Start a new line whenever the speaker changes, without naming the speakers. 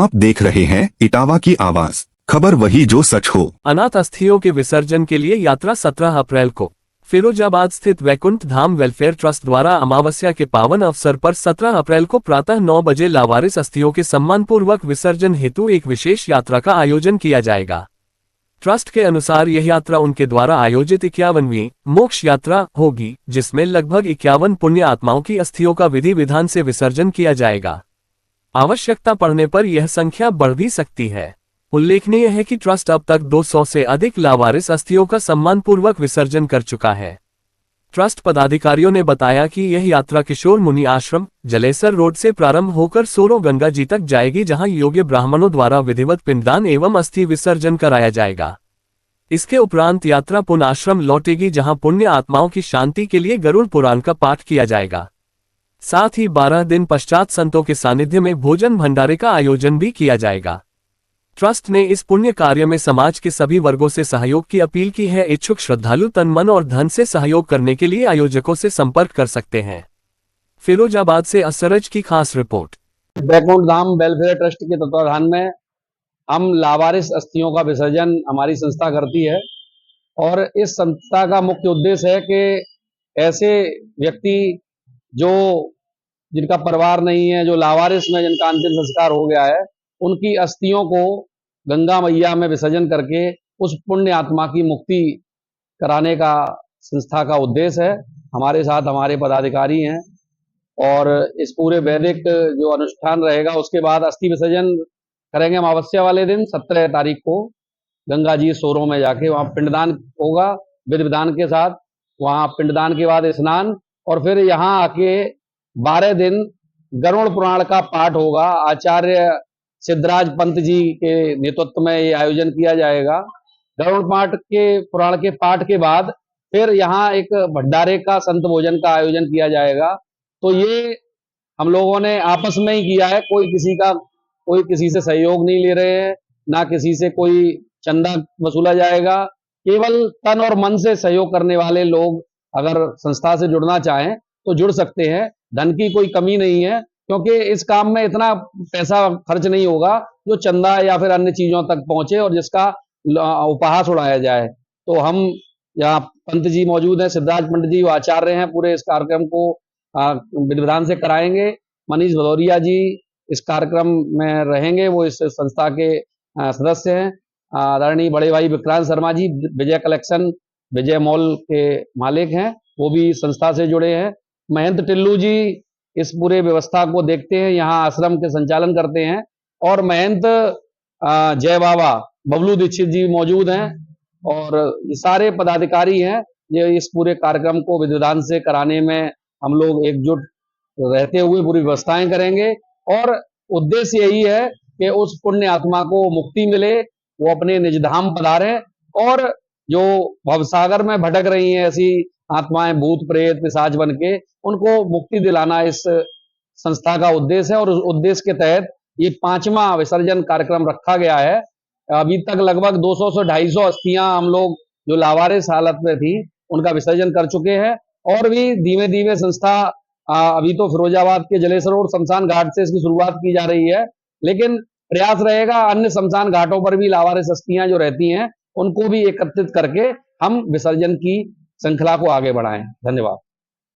आप देख रहे हैं इटावा की आवाज, खबर वही जो सच हो।
अनाथ अस्थियों के विसर्जन के लिए यात्रा 17 अप्रैल को फिरोजाबाद स्थित वैकुंठ धाम वेलफेयर ट्रस्ट द्वारा अमावस्या के पावन अवसर पर 17 अप्रैल को प्रातः 9 बजे लावारिस अस्थियों के सम्मानपूर्वक विसर्जन हेतु एक विशेष यात्रा का आयोजन किया जाएगा। ट्रस्ट के अनुसार यह यात्रा उनके द्वारा आयोजित 51वीं मोक्ष यात्रा होगी, जिसमें लगभग 51 पुण्य आत्माओं की अस्थियों का विधि विधान से विसर्जन किया जाएगा। आवश्यकता पड़ने पर यह संख्या बढ़ भी सकती है। उल्लेखनीय है कि ट्रस्ट अब तक 200 से अधिक लावारिस अस्थियों का सम्मानपूर्वक विसर्जन कर चुका है। ट्रस्ट पदाधिकारियों ने बताया कि यह यात्रा किशोर मुनि आश्रम जलेसर रोड से प्रारंभ होकर सोरो गंगा जी तक जाएगी, जहां योग्य ब्राह्मणों द्वारा विधिवत पिंडदान एवं अस्थि विसर्जन कराया जाएगा। इसके उपरांत यात्रा पुनः आश्रम लौटेगी, जहां पुण्य आत्माओं की शांति के लिए गरुड़ पुराण का पाठ किया जाएगा। साथ ही 12 दिन पश्चात संतों के सानिध्य में भोजन भंडारे का आयोजन भी किया जाएगा। ट्रस्ट ने इस पुण्य कार्य में समाज के सभी वर्गों से सहयोग की अपील की है। इच्छुक श्रद्धालु तन मन और धन से सहयोग करने के लिए आयोजकों से संपर्क कर सकते हैं। फिरोजाबाद से असरज की खास रिपोर्ट।
वैकुंठ धाम वेलफेयर ट्रस्ट के तत्वाधान में हम लावारिस अस्थियों का विसर्जन हमारी संस्था करती है और इस संस्था का मुख्य उद्देश्य है कि ऐसे व्यक्ति जो जिनका परिवार नहीं है, जो लावारिस में जिनका अंतिम संस्कार हो गया है, उनकी अस्थियों को गंगा मैया में विसर्जन करके उस पुण्य आत्मा की मुक्ति कराने का संस्था का उद्देश्य है। हमारे साथ हमारे पदाधिकारी हैं और इस पूरे वैदिक जो अनुष्ठान रहेगा उसके बाद अस्थि विसर्जन करेंगे अमावस्या वाले दिन 17 तारीख को गंगा जी सोरों में जाके वहाँ पिंडदान होगा विधि विधान के साथ। वहाँ पिंडदान के बाद स्नान और फिर यहाँ आके 12 दिन गरुड़ पुराण का पाठ होगा। आचार्य सिद्धराज पंत जी के नेतृत्व में ये आयोजन किया जाएगा। गरुड़ पुराण के पाठ के बाद फिर यहाँ एक भंडारे का संत भोजन का आयोजन किया जाएगा। तो ये हम लोगों ने आपस में ही किया है, कोई किसी से सहयोग नहीं ले रहे हैं, ना किसी से कोई चंदा वसूला जाएगा। केवल तन और मन से सहयोग करने वाले लोग अगर संस्था से जुड़ना चाहें तो जुड़ सकते हैं। धन की कोई कमी नहीं है, क्योंकि इस काम में इतना पैसा खर्च नहीं होगा जो चंदा या फिर अन्य चीजों तक पहुंचे और जिसका उपहास उड़ाया जाए। तो हम यहाँ पंत जी मौजूद हैं, सिद्धराज पंत जी आचार्य हैं, पूरे इस कार्यक्रम को विधि विधान से कराएंगे। मनीष भदौरिया जी इस कार्यक्रम में रहेंगे, वो इस संस्था के सदस्य हैं। आदरणीय बड़े भाई विक्रांत शर्मा जी विजय कलेक्शन विजय मॉल के मालिक हैं, वो भी संस्था से जुड़े हैं। महंत टिल्लू जी इस पूरे व्यवस्था को देखते हैं, यहाँ आश्रम के संचालन करते हैं। और महंत जय बाबा बबलू दीक्षित जी मौजूद हैं और ये सारे पदाधिकारी हैं। ये इस पूरे कार्यक्रम को विधि विधान से कराने में हम लोग एकजुट रहते हुए पूरी व्यवस्थाएं करेंगे और उद्देश्य यही है कि उस पुण्य आत्मा को मुक्ति मिले, वो अपने निज धाम पधारे और जो भवसागर में भटक रही हैं ऐसी आत्माएं भूत प्रेत पिशाच बन के, उनको मुक्ति दिलाना इस संस्था का उद्देश्य है। और उस उद्देश्य के तहत ये 5वां विसर्जन कार्यक्रम रखा गया है। अभी तक लगभग 200 से 250 अस्थियां हम लोग जो लावारिस हालत में थी उनका विसर्जन कर चुके हैं और भी धीमे धीमे संस्था अभी तो फिरोजाबाद के जलेसर रोड शमशान घाट से इसकी शुरुआत की जा रही है, लेकिन प्रयास रहेगा अन्य शमशान घाटों पर भी लावारिस अस्थियां जो रहती हैं उनको भी एकत्रित करके हम विसर्जन की श्रृंखला को आगे बढ़ाएं। धन्यवाद।